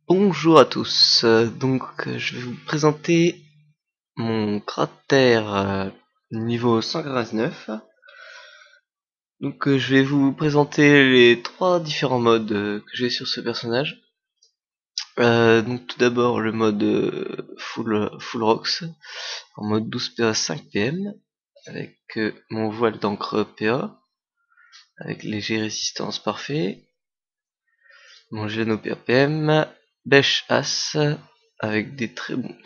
Bonjour à tous, je vais vous présenter mon cratère niveau 199. Je vais vous présenter les trois différents modes que j'ai sur ce personnage. Tout d'abord le mode full rocks en mode 12 PA 5 PM avec mon voile d'encre PA avec léger résistance parfait, mon Geno PAPM, bêche as avec de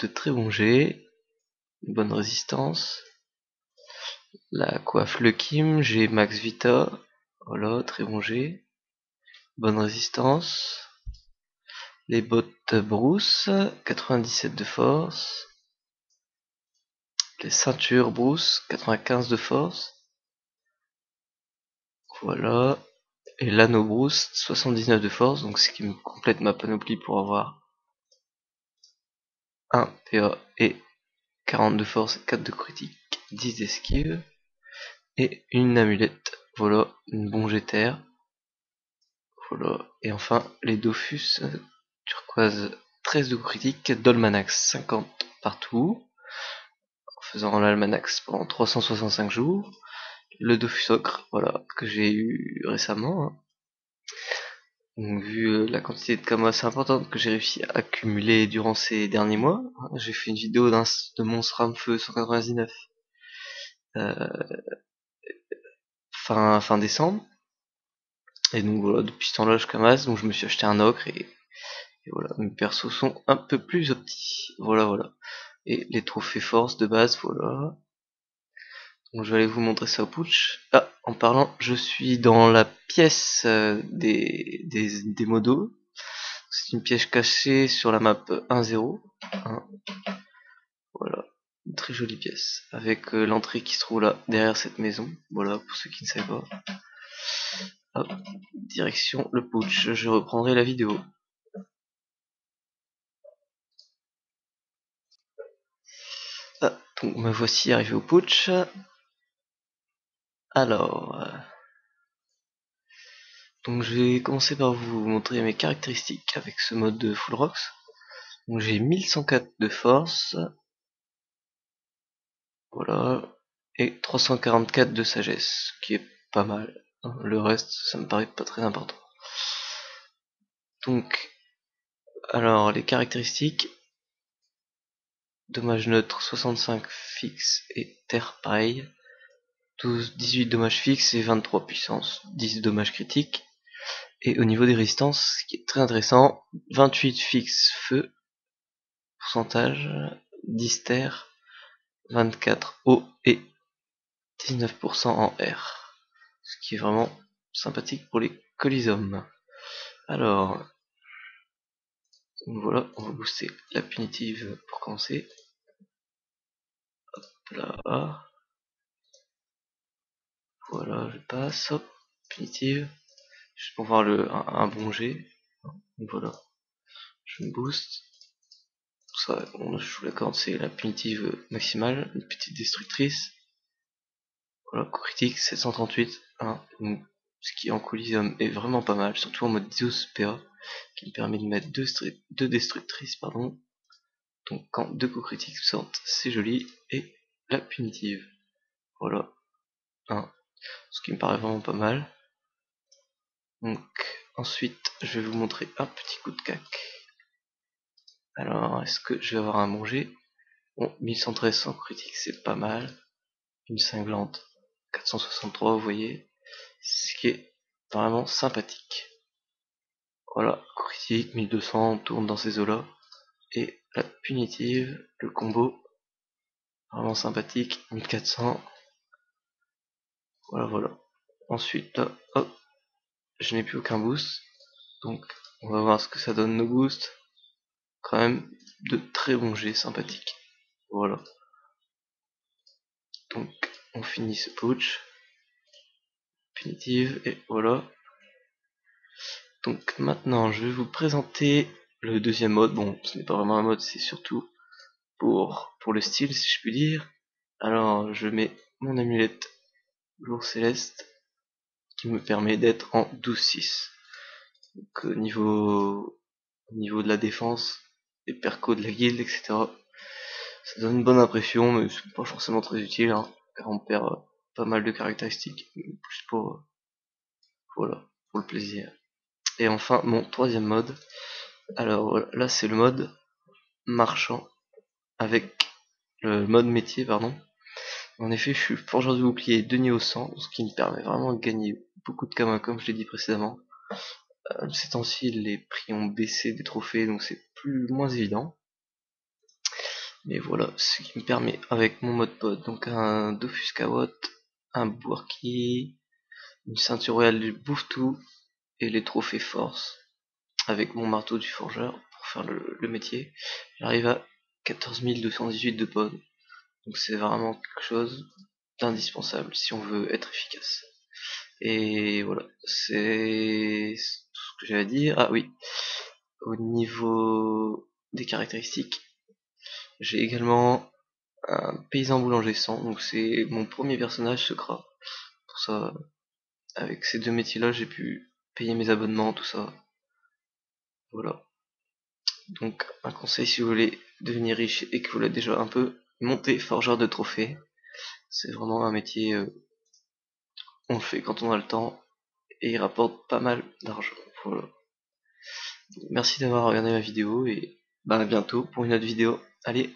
très bons jets, une bonne résistance, la coiffe Le Kim, j'ai Max Vita, voilà, très bon jet, bonne résistance, les bottes Bruce, 97 de force, les ceintures Bruce, 95 de force, voilà, et l'anneau Bruce, 79 de force, donc ce qui me complète ma panoplie pour avoir 1 PA et 40 de force, 4 de critique, 10 d'esquive, et une amulette, voilà, une bon jet. Voilà. Et enfin, les Dofus turquoise 13 de critique, Dolmanax 50 partout, en faisant l'Almanax pendant 365 jours. Le Dofus ocre, voilà, que j'ai eu récemment. Donc, vu la quantité de camos assez importante que j'ai réussi à accumuler durant ces derniers mois, j'ai fait une vidéo de monstre à feu 199 fin décembre. Et donc voilà, depuis ce temps-là je camasse, donc je me suis acheté un ocre et voilà, mes persos sont un peu plus optis. Voilà. Et les trophées force de base, voilà. Donc je vais aller vous montrer ça au putsch. Ah, en parlant, je suis dans la pièce des modos. C'est une pièce cachée sur la map 1-0. Hein, voilà, une très jolie pièce. Avec l'entrée qui se trouve là, derrière cette maison. Voilà, pour ceux qui ne savent pas. Hop, direction le putsch, je reprendrai la vidéo. Ah, donc me voici arrivé au putsch. Alors, donc je vais commencer par vous montrer mes caractéristiques avec ce mode de full rocks. Donc j'ai 1104 de force, voilà, et 344 de sagesse, qui est pas mal. Le reste, ça me paraît pas très important. Donc, alors les caractéristiques, dommage neutre 65 fixe et terre pareil, 18 dommages fixes et 23 puissance, 10 dommages critiques. Et au niveau des résistances, ce qui est très intéressant, 28 fixe feu, pourcentage, 10 terre, 24 eau et 19% en R. Ce qui est vraiment sympathique pour les colisums. Alors, voilà, on va booster la punitive pour commencer. Hop là. Voilà, je passe. Hop, punitive. Juste pour voir un bon jet. Donc voilà, je me booste. Ça, je vous l'accorde, c'est la punitive maximale, une petite destructrice. Voilà, coup critique 738, hein, ce qui en Coliseum est vraiment pas mal, surtout en mode 12 PA, qui me permet de mettre deux destructrices, pardon. Donc quand deux coups critiques sortent, c'est joli, et la punitive. Voilà, hein, ce qui me paraît vraiment pas mal. Donc ensuite, je vais vous montrer un petit coup de cac. Alors, est-ce que je vais avoir un bon jet? Bon, 1113 sans critique, c'est pas mal. Une cinglante 463, vous voyez, ce qui est vraiment sympathique. Voilà, critique 1200, on tourne dans ces eaux-là. Et la punitive, le combo, vraiment sympathique, 1400. Voilà. Ensuite, là, hop, je n'ai plus aucun boost. Donc, on va voir ce que ça donne nos boosts. Quand même, de très bons jets sympathiques. Voilà. Donc, on finit ce putsch. Punitive, et voilà. Donc maintenant, je vais vous présenter le deuxième mode. Bon, ce n'est pas vraiment un mode, c'est surtout pour le style, si je puis dire. Alors, je mets mon amulette jour céleste qui me permet d'être en 12-6. Donc, niveau niveau de la défense, les percos de la guilde, etc. Ça donne une bonne impression, mais c'est pas forcément très utile, hein, car on perd pas mal de caractéristiques, juste pour, voilà, pour le plaisir. Et enfin, mon troisième mode, alors voilà, là c'est le mode marchand, avec le mode métier, pardon. En effet, je suis forgeur de bouclier de niveau 100, ce qui me permet vraiment de gagner beaucoup de kamas, comme je l'ai dit précédemment. Ces temps-ci, les prix ont baissé des trophées, donc c'est moins évident. Mais voilà, ce qui me permet, avec mon mode pod, donc un Dofus Kawot, un Bourki, une ceinture royale du Bouffe-Tout, et les trophées force, avec mon marteau du forgeur, pour faire le métier. J'arrive à 14 218 de pod, donc c'est vraiment quelque chose d'indispensable si on veut être efficace. Et voilà, c'est tout ce que j'ai à dire. Ah oui, au niveau des caractéristiques, j'ai également un paysan boulanger 100, donc c'est mon premier personnage secret. Pour ça, avec ces deux métiers-là, j'ai pu payer mes abonnements, tout ça. Voilà. Donc un conseil si vous voulez devenir riche et que vous l'avez déjà un peu monté forgeur de trophées, c'est vraiment un métier, on le fait quand on a le temps et il rapporte pas mal d'argent. Voilà. Merci d'avoir regardé ma vidéo et bah à bientôt pour une autre vidéo. Allez,